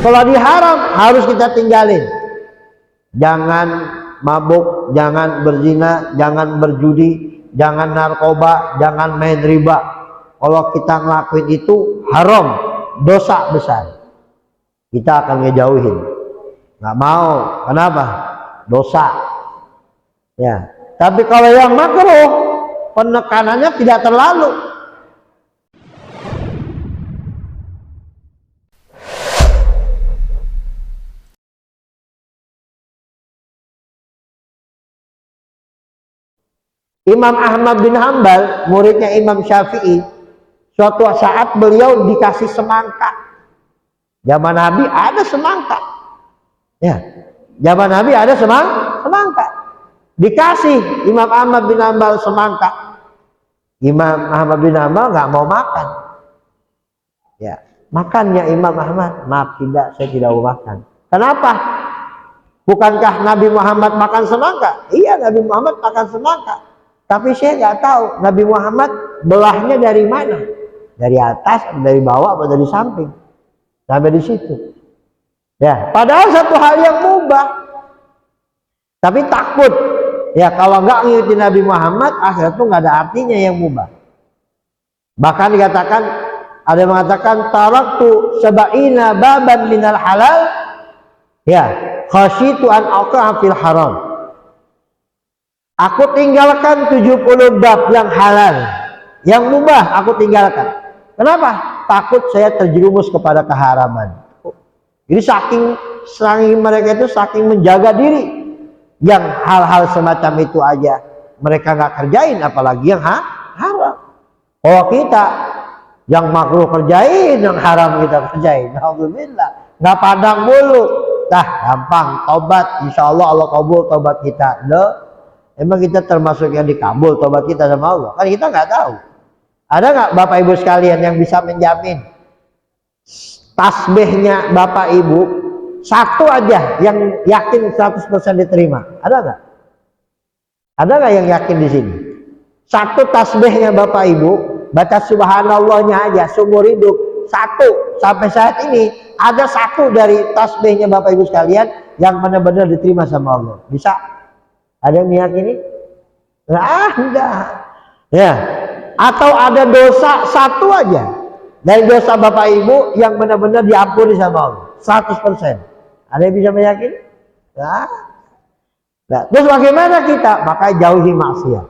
Kalau diharam harus kita tinggalin. Jangan mabuk, jangan berzina, jangan berjudi, jangan narkoba, jangan main riba. Kalau kita ngelakuin itu haram, dosa besar. Kita akan ngejauhin. Nggak mau. Kenapa? Dosa. Ya. Tapi kalau yang makruh, penekanannya tidak terlalu. Imam Ahmad bin Hambal, muridnya Imam Syafi'i, suatu saat beliau dikasih semangka. Zaman Nabi ada semangka. Ya, zaman Nabi ada semangka. Dikasih Imam Ahmad bin Hambal semangka. Imam Ahmad bin Hambal nggak mau makan. Ya, makannya Imam Ahmad, maaf tidak, saya tidak mau makan. Kenapa? Bukankah Nabi Muhammad makan semangka? Iya, Nabi Muhammad makan semangka. Tapi saya nggak tahu Nabi Muhammad belahnya dari mana, dari atas, dari bawah, atau dari samping, sampai di situ. Ya, padahal satu hal yang mubah. Tapi takut, ya kalau nggak ngikutin Nabi Muhammad, akhirat itu nggak ada artinya yang mubah. Bahkan dikatakan, ada yang mengatakan taraktu sab'ina baban minal halal, ya khasyitu an aqa'a fil haram. Aku tinggalkan 70 bab yang halal, yang mubah aku tinggalkan. Kenapa? Takut saya terjerumus kepada keharaman. Jadi saking mereka itu saking menjaga diri, yang hal-hal semacam itu aja mereka nggak kerjain, apalagi yang haram. Oh kita yang makruh kerjain, yang haram kita kerjain. Alhamdulillah, nggak padang mulu. Dah gampang, tobat, insya Allah Allah kabul tobat kita. Loh, emang kita termasuk yang dikabul tobat kita sama Allah? Kan kita nggak tahu. Ada nggak Bapak Ibu sekalian yang bisa menjamin tasbihnya Bapak Ibu satu aja yang yakin 100% diterima? Ada nggak? Ada nggak yang yakin di sini? Satu tasbihnya Bapak Ibu, baca subhanallahnya aja seumur hidup, satu, sampai saat ini ada satu dari tasbihnya Bapak Ibu sekalian yang benar-benar diterima sama Allah. Bisa? Ada yang meyakini? Enggak. Ya. Atau ada dosa satu aja dari dosa Bapak Ibu yang benar-benar diampuni sama Allah 100%. Ada yang bisa meyakini? Nah. Terus bagaimana kita? Maka jauhi maksiat.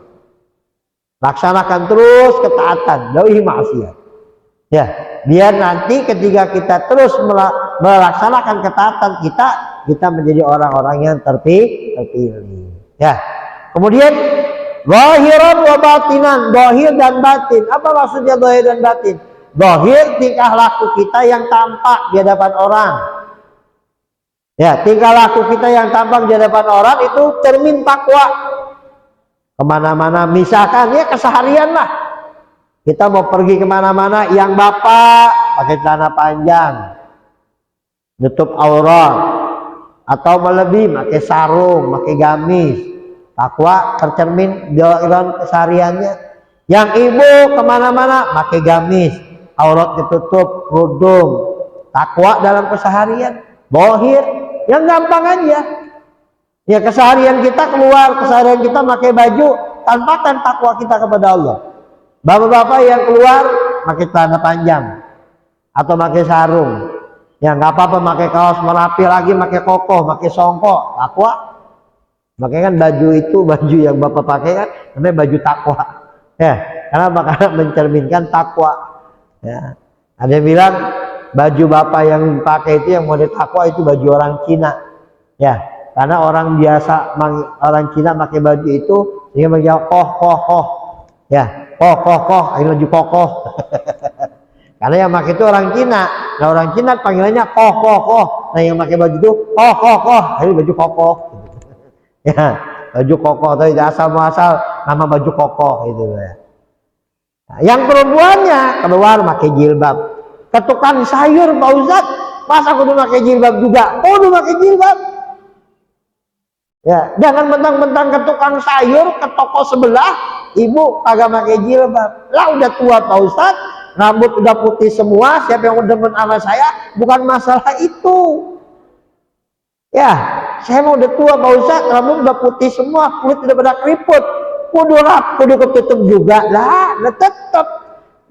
Laksanakan terus ketaatan, jauhi maksiat. Ya, biar nanti ketika kita terus melaksanakan ketaatan kita menjadi orang-orang yang terpilih. Ya. Kemudian zahiran wa batinan, zahir dan batin. Apa maksudnya zahir dan batin? Zahir tingkah laku kita yang tampak di hadapan orang. Ya, tingkah laku kita yang tampak di hadapan orang itu cermin takwa. Kemana-mana, misalkan ya keseharian lah. Kita mau pergi kemana-mana, yang bapak pakai celana panjang, nutup aurat, atau melebihi pakai sarung, pakai gamis. Takwa tercermin dalam kesehariannya. Yang ibu kemana-mana pakai gamis, aurat ditutup, kerudung. Takwa dalam keseharian. Bohir, yang gampang aja. Ya keseharian kita keluar, keseharian kita pakai baju, tampakkan takwa kita kepada Allah. Bapak-bapak yang keluar pakai celana panjang atau pakai sarung, ya nggak apa-apa pakai kaos merapi lagi, pakai koko, pakai songkok, takwa. Makanya kan baju itu baju yang bapak pakai kan namanya baju takwa. Ya, karena mencerminkan takwa. Ya, ada yang bilang baju bapak yang pakai itu yang model takwa itu baju orang Cina. Ya, karena orang biasa orang Cina pakai baju itu dia menjawab koh. Ya, koh, ini baju kokoh. Karena yang pakai itu orang Cina. Nah orang Cina panggilannya koh. Nah yang pakai baju itu koh. Ini baju kokoh. Ya, baju kokoh tapi asal muasal nama baju kokoh itu ya. Nah, yang perempuannya keluar pakai jilbab. Ke tukang sayur Pak Ustadz, masa kudu pakai jilbab juga? Kudu pakai jilbab. Ya, jangan mentang-mentang ke tukang sayur, ke toko sebelah, ibu kagak pakai jilbab. Lah udah tua Pak Ustadz, rambut udah putih semua, siapa yang demen sama saya, bukan masalah itu. Ya, saya mau udah tua Pak Ustadz, rambut udah putih semua, kulit udah pada keriput, kudu ketutup juga lah. Nah tetap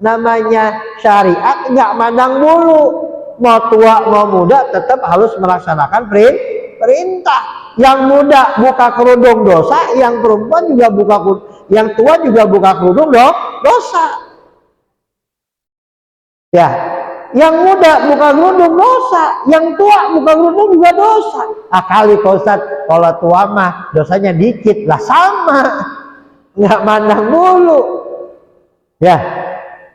namanya syariat nggak mandang bulu, mau tua mau muda tetap harus melaksanakan perintah. Yang muda buka kerudung dosa, yang perempuan juga buka kerudung, yang tua juga buka kerudung dosa. Ya, yang muda buka kerudung dosa, yang tua buka kerudung juga dosa. Kali Pak Ustadz, kalau tua mah dosanya dikit lah, sama, nggak mandang bulu. Ya,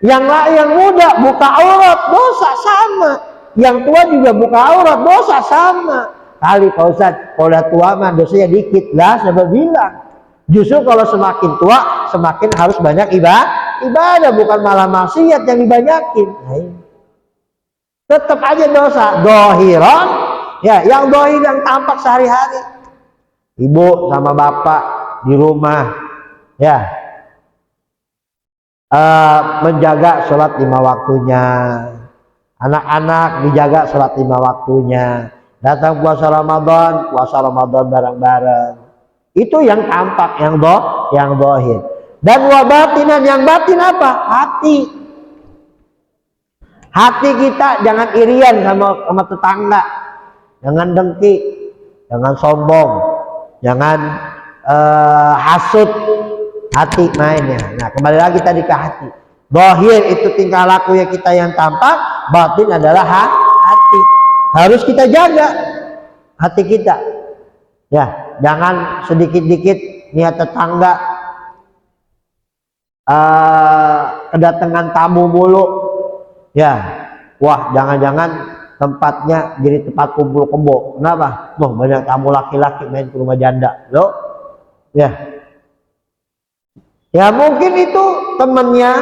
yang muda buka aurat dosa sama, yang tua juga buka aurat dosa sama. Kali Pak Ustadz, kalau tua mah dosanya dikit lah, saya bilang. Justru kalau semakin tua semakin harus banyak ibadah, bukan malah maksiat yang dibanyakin. Tetap aja dosa dohiron, ya, yang dohir yang tampak sehari-hari. Ibu sama bapak di rumah, ya, menjaga sholat 5 waktunya, anak-anak dijaga sholat 5 waktunya, datang puasa Ramadan bareng-bareng. Itu yang tampak, yang dohir. Dan wabatinan, yang batin apa? Hati kita jangan irian sama tetangga, jangan dengki, jangan sombong, jangan hasut. Hati mainnya. Nah, kembali lagi tadi ke hati. Dohir itu tingkah laku ya kita yang tampak, batin adalah hati. Harus kita jaga hati kita. Ya, jangan sedikit-dikit niat tetangga kedatangan tamu mulu. Ya, wah, jangan-jangan tempatnya jadi tempat kumpul kebo. Kenapa? Loh, banyak tamu laki-laki main ke rumah janda. Loh, ya. Ya mungkin itu temennya,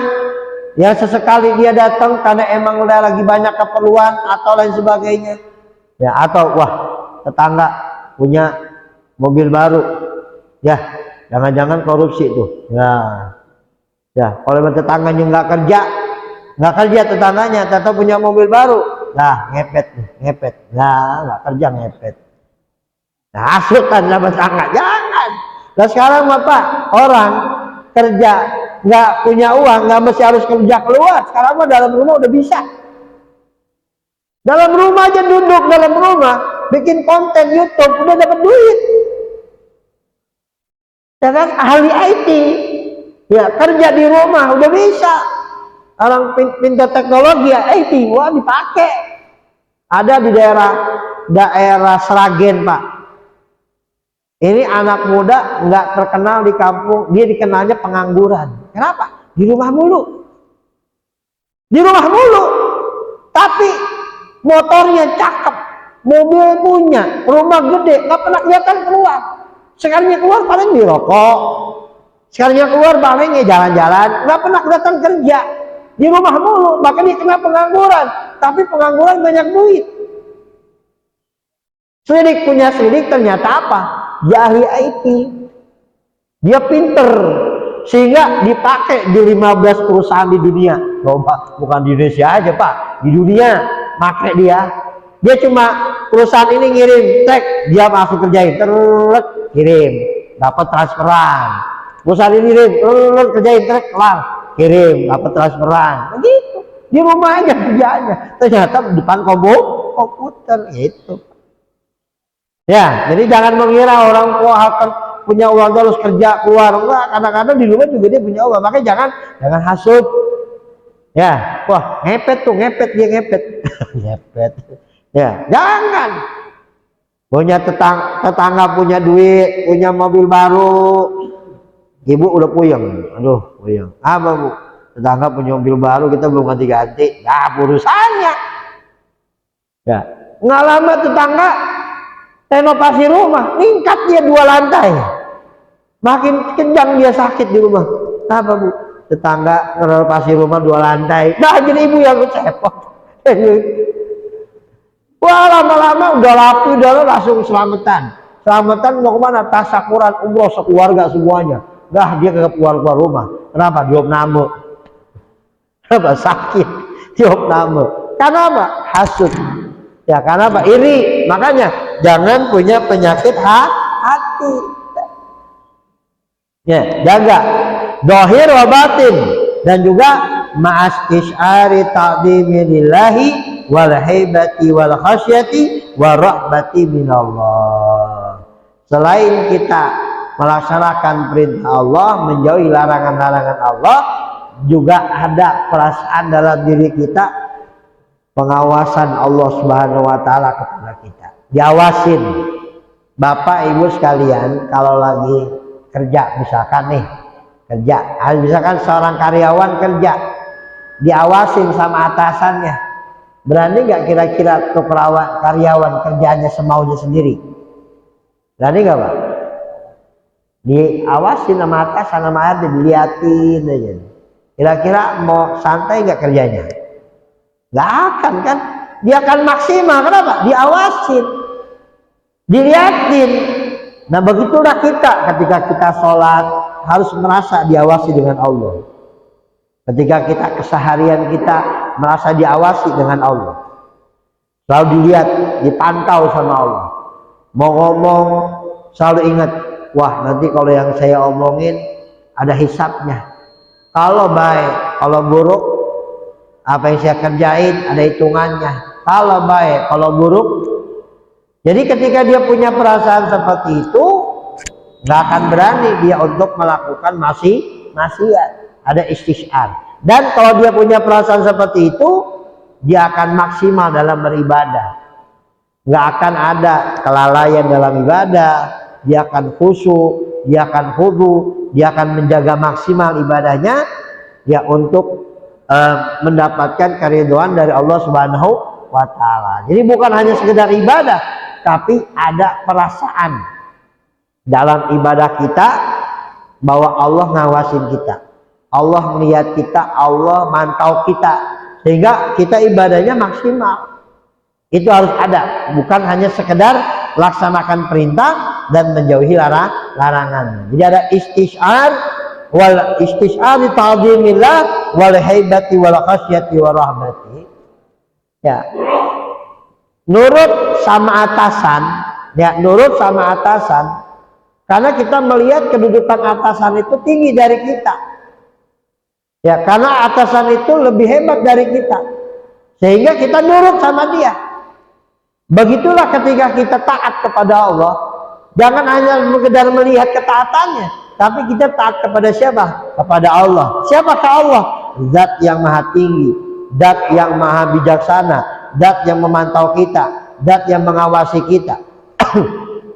ya sesekali dia datang karena emang udah lagi banyak keperluan atau lain sebagainya. Ya, atau wah, tetangga punya mobil baru. Ya, jangan-jangan korupsi tuh. Ya, kalau tetangganya nggak kerja tetangganya, tetap punya mobil baru. Nah, ngepet. Nah, nggak kerja ngepet. Nah, asutan sama tetangga, jangan. Nah sekarang apa? Orang kerja nggak punya uang, nggak mesti harus kerja keluar. Sekarang mah dalam rumah udah bisa. Dalam rumah aja, duduk dalam rumah bikin konten YouTube udah dapat duit. Ya kan, ahli IT, ya kerja di rumah udah bisa. Orang pintar teknologi ya IT, wah dipakai. Ada di daerah Sragen Pak. Ini anak muda nggak terkenal di kampung, dia dikenalnya pengangguran. Kenapa? Di rumah mulu. Tapi motornya cakep, mobil punya, rumah gede, nggak pernah kelihatan keluar. Sekalinya keluar paling dirokok, sekalinya keluar paling ya jalan-jalan, nggak pernah kelihatan kerja. Di rumah mulu, makanya dia kena pengangguran. Tapi pengangguran banyak duit. Selidik ternyata apa? Dia ahli IT, dia pinter sehingga dipakai di 15 perusahaan di dunia. Bukan di Indonesia aja Pak, di dunia pakai dia cuma perusahaan ini ngirim cek, dia masuk kerjain, kirim, dapat transferan. Perusahaan ini ngirim, kerjain, kelar, kirim, dapat transferan. Begitu di rumah aja kerjaannya, ternyata di depan komputer itu. Ya, jadi jangan mengira orang akan punya uang terus kerja keluar. Enggak, kadang-kadang di rumah juga dia punya uang. Makanya jangan hasut. Ya, wah ngepet dia ngepet. Ngepet. Ya, jangan. Punya tetangga punya duit, punya mobil baru. Ibu udah puyeng. Aduh, puyeng. Apa Bu? Tetangga punya mobil baru, kita belum ganti-ganti. Ya, urusannya. Ya, nggak lama tetangga renovasi rumah, tingkat dia 2 lantai, makin kencang dia sakit di rumah. Apa Bu? Tetangga renovasi rumah 2 lantai. Nah, jadi ibu yang cepot. Wah, lama-lama udah laku, udah langsung selamatan mau kemana? Tasakuran umroh sekeluarga semuanya. Dah dia ke keluar rumah. Kenapa? Diopname. Apa? Sakit, diopname. Karena apa? Hasud. Ya, karena apa? Iri. Makanya jangan punya penyakit hati. Ya, jaga dohir wa batin, dan juga ma'as isyari ta'dimi lillahi wal haibati wal khasyati wa rahbati minallah. Selain kita melaksanakan perintah Allah, menjauhi larangan-larangan Allah, juga ada perasaan dalam diri kita pengawasan Allah Subhanahu wa taala kepada kita. Diawasin. Bapak Ibu sekalian, kalau lagi kerja misalkan nih, misalkan seorang karyawan kerja, diawasin sama atasannya, berani nggak kira-kira tuh karyawan kerjanya semaunya sendiri? Berani nggak Pak? Diawasin sama atasan, sama ada diliatin aja, kira-kira mau santai nggak kerjanya? Nggak akan kan, dia akan maksimal. Kenapa? Diawasin, diliatin. Nah begitulah kita ketika kita sholat harus merasa diawasi dengan Allah. Ketika kita keseharian kita merasa diawasi dengan Allah, selalu dilihat, dipantau sama Allah. Mau ngomong selalu ingat, wah nanti kalau yang saya omongin ada hisabnya. Kalau baik, kalau buruk, apa yang saya kerjain ada hitungannya. Kalau baik, kalau buruk. Jadi ketika dia punya perasaan seperti itu, nggak akan berani dia untuk melakukan maksiat. Ada istisyar. Dan kalau dia punya perasaan seperti itu, dia akan maksimal dalam beribadah. Nggak akan ada kelalaian dalam ibadah. Dia akan khusyuk, dia akan khudu, dia akan menjaga maksimal ibadahnya, ya untuk mendapatkan keridhaan dari Allah Subhanahu wa taala. Jadi bukan hanya sekedar ibadah, tapi ada perasaan dalam ibadah kita bahwa Allah ngawasin kita, Allah melihat kita, Allah mantau kita, sehingga kita ibadahnya maksimal. Itu harus ada, bukan hanya sekedar laksanakan perintah dan menjauhi larangan. Jadi ada istisyar, wal istisyar ta'zimillah wal haibati wal khasyati wa rahmati. Ya. Nurut sama atasan, ya nurut sama atasan, karena kita melihat kedudukan atasan itu tinggi dari kita. Ya, karena atasan itu lebih hebat dari kita, sehingga kita nurut sama dia. Begitulah ketika kita taat kepada Allah, jangan hanya sekedar melihat ketaatannya, tapi kita taat kepada siapa? Kepada Allah. Siapakah Allah? Zat yang maha tinggi, zat yang maha bijaksana, zat yang memantau kita, zat yang mengawasi kita,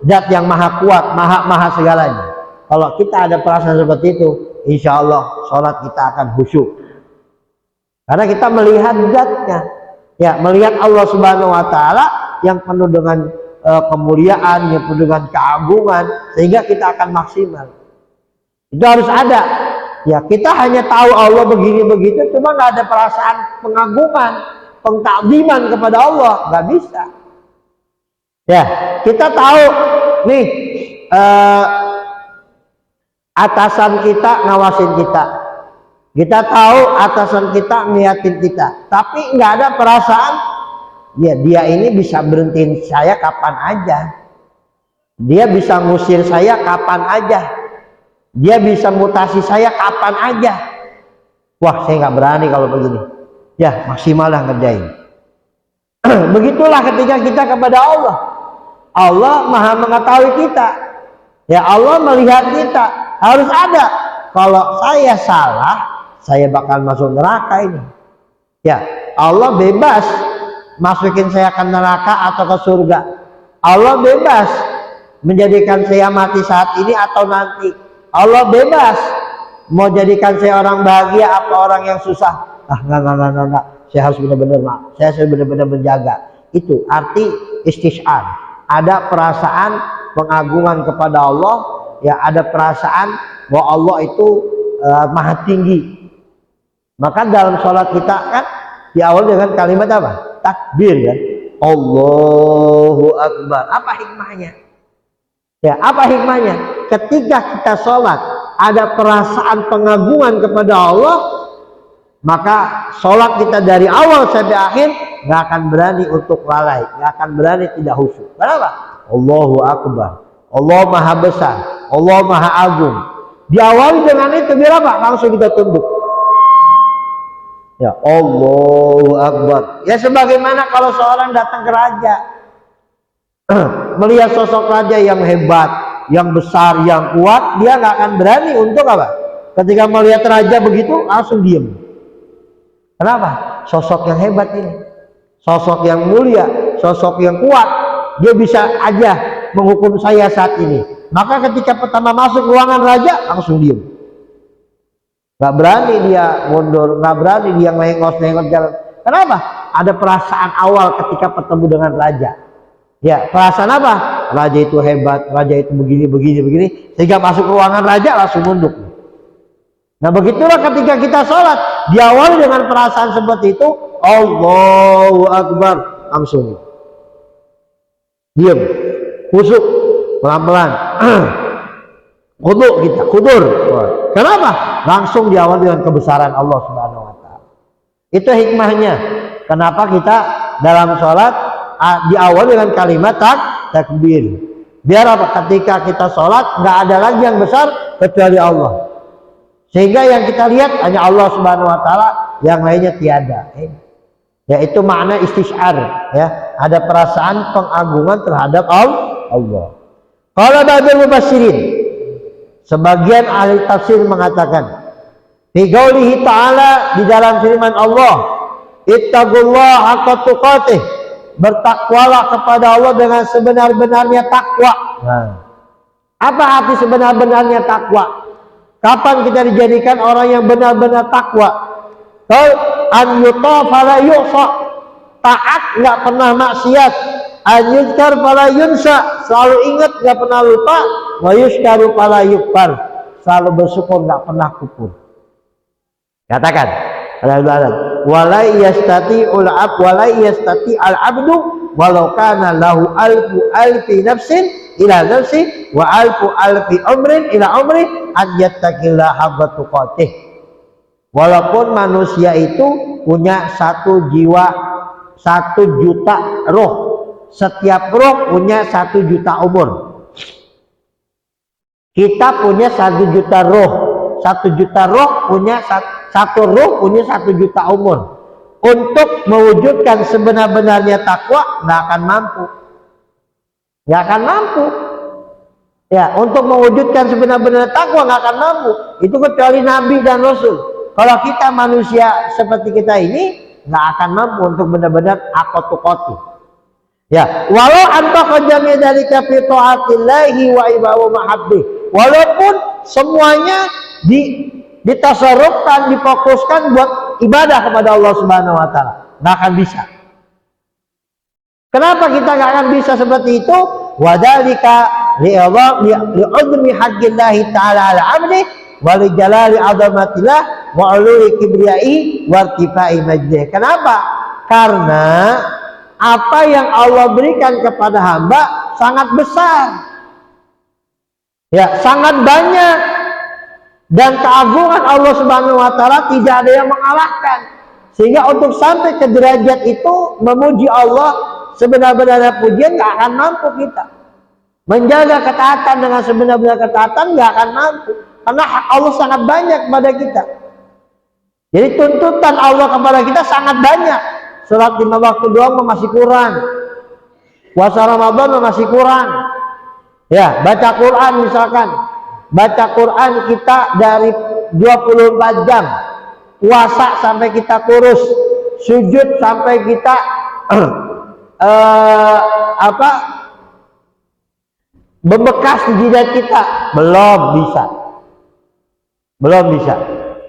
zat yang maha kuat, maha segalanya. Kalau kita ada perasaan seperti itu, insya Allah sholat kita akan khusyuk. Karena kita melihat zatnya, ya melihat Allah Subhanahu wa taala yang penuh dengan kemuliaan, yang penuh dengan keagungan, sehingga kita akan maksimal. Itu harus ada. Ya kita hanya tahu Allah begini begitu, cuma nggak ada perasaan pengagungan, pengtakziman kepada Allah, nggak bisa. Ya kita tahu nih atasan kita ngawasin kita, kita tahu atasan kita ngeliatin kita, tapi nggak ada perasaan, ya dia ini bisa berhentiin saya kapan aja, dia bisa ngusir saya kapan aja, dia bisa mutasi saya kapan aja. Wah saya nggak berani kalau begini, ya maksimal lah ngerjain. Begitulah ketika kita kepada Allah. Allah maha mengetahui kita, ya Allah melihat kita. Harus ada, kalau saya salah saya bakal masuk neraka ini, ya Allah bebas masukin saya ke neraka atau ke surga. Allah bebas menjadikan saya mati saat ini atau nanti. Allah bebas mau jadikan saya orang bahagia apa orang yang susah. Enggak. Saya harus benar-benar, saya harus benar-benar menjaga. Itu arti istisyar. Ada perasaan pengagungan kepada Allah, ya ada perasaan bahwa Allah itu maha tinggi. Maka dalam sholat kita kan diawali dengan kalimat apa? Takbir kan? Allahu Akbar. Apa hikmahnya? Ya, apa hikmahnya? Ketika kita sholat ada perasaan pengagungan kepada Allah, maka sholat kita dari awal sampai akhir nggak akan berani untuk lalai, nggak akan berani tidak khusyuk. Kenapa? Allahu Akbar, Allah Maha Besar, Allah Maha Agung. Diawali dengan itu biar apa? Langsung kita tunduk. Ya, Allahu Akbar. Ya sebagaimana kalau seorang datang ke raja, melihat sosok raja yang hebat, yang besar, yang kuat, dia nggak akan berani untuk apa? Ketika melihat raja begitu, langsung diem. Kenapa? Sosok yang hebat ini, sosok yang mulia, sosok yang kuat, dia bisa aja menghukum saya saat ini. Maka ketika pertama masuk ruangan raja, langsung diem. Gak berani dia mundur, gak berani dia ngelengos-ngelengos jalan. Kenapa? Ada perasaan awal ketika bertemu dengan raja. Ya, perasaan apa? Raja itu hebat, raja itu begini, sehingga masuk ruangan raja langsung mundur. Nah begitulah ketika kita sholat, diawali dengan perasaan seperti itu, Allahu Akbar, langsung diam, khusyuk, pelan-pelan, kudur. Kenapa? Langsung diawali dengan kebesaran Allah Subhanahu Wa Taala. Itu hikmahnya. Kenapa kita dalam sholat diawali dengan kalimat takbir? Biar apa? Ketika kita sholat nggak ada lagi yang besar kecuali Allah. Sehingga yang kita lihat hanya Allah Subhanahu Wa Taala, yang lainnya tiada. Yaitu makna istisyar, ya, ada perasaan pengagungan terhadap Allah. Qala ba'dul mufassirin, sebagian ahli tafsir mengatakan, fi qaulihi ta'ala, di dalam firman Allah, ittaqullaha haqqa tuqatih, bertakwalah kepada Allah dengan sebenar-benarnya takwa. Nah, apa arti sebenar-benarnya takwa? Kapan kita dijadikan orang yang benar-benar takwa? An yuta fala yu'sa, taat nggak pernah maksiat. An yuzkar fala yunsa, selalu ingat nggak pernah lupa. Wa yushkaru fala yukfar, selalu bersyukur nggak pernah kufur. Katakan, walai yastati al abdu walau kana lahu alfi nafsin ila nafsi wa alfi umrin ila umri an yattaqillaha haqqa tuqatih. Walaupun manusia itu punya 1 jiwa, 1 juta roh, setiap roh punya 1 juta umur. Kita punya 1 juta roh, 1 juta roh punya satu roh punya 1 juta umur. Untuk mewujudkan sebenar-benarnya takwa nggak akan mampu. Nggak akan mampu. Ya, untuk mewujudkan sebenar-benarnya takwa nggak akan mampu. Itu kecuali Nabi dan Rasul. Kalau kita manusia seperti kita ini nggak akan mampu untuk benar-benar aqatu. Ya, walau antaqa jami' dzalika fi ta'atillahi wa ibahu mahabbih. Walaupun semuanya ditasarrufkan, difokuskan buat ibadah kepada Allah Subhanahu Wa Taala, nggak akan bisa. Kenapa kita nggak akan bisa seperti itu? Wadzalika li'udmi haqqillahi ta'ala ala 'abdi wa li jalali 'azamatillah wa 'ulwi kibriyaihi wa irtifai majdihi. Kenapa? Karena apa yang Allah berikan kepada hamba sangat besar. Ya, sangat banyak. Dan keagungan Allah Subhanahu Wa Taala tidak ada yang mengalahkan. Sehingga untuk sampai ke derajat itu memuji Allah sebenar-benarnya pujian nggak akan mampu kita. Menjaga ketaatan dengan sebenar-benar ketaatan nggak akan mampu. Karena hak Allah sangat banyak kepada kita. Jadi tuntutan Allah kepada kita sangat banyak. Sholat 5 waktu doang masih kurang. Puasa Ramadan masih kurang. Ya, baca Quran misalkan. Baca Quran kita dari 24 jam. Puasa sampai kita kurus. Sujud sampai kita membekas di jidat kita. Belum bisa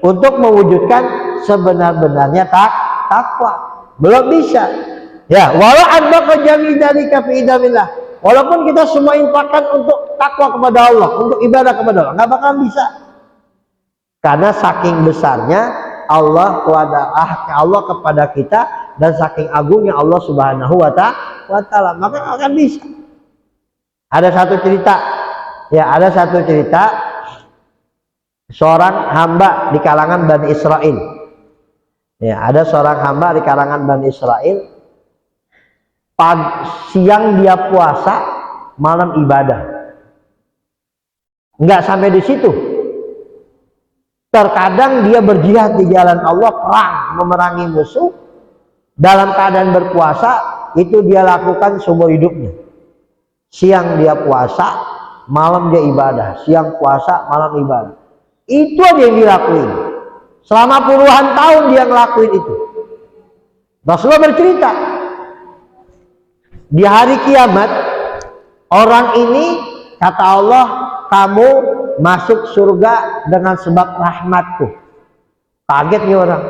untuk mewujudkan sebenar-benarnya takwa. Belum bisa. Ya, walau anbaqa jami' dzalika fi idamillah. Walaupun kita semua infakkan untuk takwa kepada Allah, untuk ibadah kepada Allah, nggak bakal bisa. Karena saking besarnya Allah kepada kita dan saking agungnya Allah Subhanahu Wa Taala, maka akan bisa. Ada satu cerita seorang hamba di kalangan Bani Israel. Ya, ada seorang hamba di kalangan Bani Israel, siang dia puasa, malam ibadah. Enggak sampai di situ. Terkadang dia berjihad di jalan Allah, perang, memerangi musuh. Dalam keadaan berpuasa, itu dia lakukan seumur hidupnya. Siang dia puasa, malam dia ibadah. Siang puasa, malam ibadah. Itu aja yang dilakuin. Selama puluhan tahun dia ngelakuin itu. Rasulullah bercerita, di hari kiamat, orang ini, kata Allah, kamu masuk surga dengan sebab rahmatku. Kaget nih orang.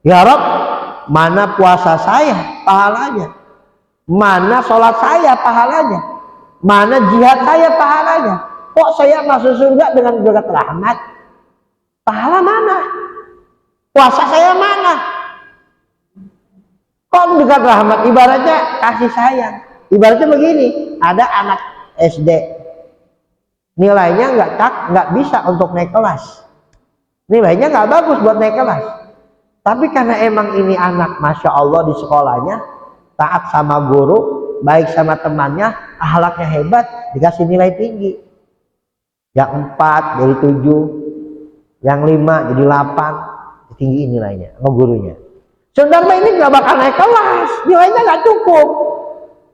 Ya Rabb, mana puasa saya pahalanya? Mana sholat saya pahalanya? Mana jihad saya pahalanya? Kok saya masuk surga dengan berkat rahmat? Pahala mana? Puasa saya mana? Kok berkat rahmat? Ibaratnya kasih sayang. Ibaratnya begini, ada anak SD, nilainya nggak bisa untuk naik kelas, nilainya nggak bagus buat naik kelas, tapi karena emang ini anak masya Allah di sekolahnya taat sama guru, baik sama temannya, akhlaknya hebat, dikasih nilai tinggi. Yang 4 jadi 7, yang 5 jadi 8, tinggi nilainya sama gurunya. Sebenarnya ini nggak bakal naik kelas, nilainya nggak cukup,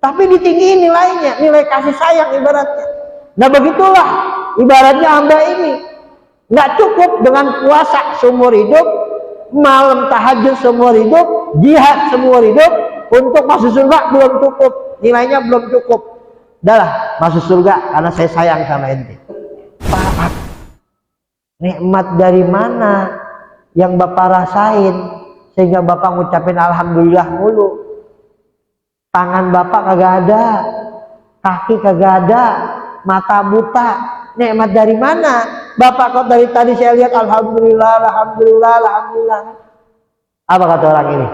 tapi ditinggiin nilainya, nilai kasih sayang ibaratnya. Nah begitulah ibaratnya hamba ini, nggak cukup dengan puasa seumur hidup, malam tahajud seumur hidup, jihad seumur hidup, untuk masuk surga belum cukup, nilainya belum cukup. Udahlah masuk surga karena saya sayang sama ente. Pak, nikmat dari mana yang Bapak rasain sehingga Bapak ngucapin alhamdulillah mulu? Tangan Bapak kagak ada, kaki kagak ada, mata buta. Nikmat dari mana? Bapak kok dari tadi saya lihat alhamdulillah, alhamdulillah, alhamdulillah. Apa kata orang ini?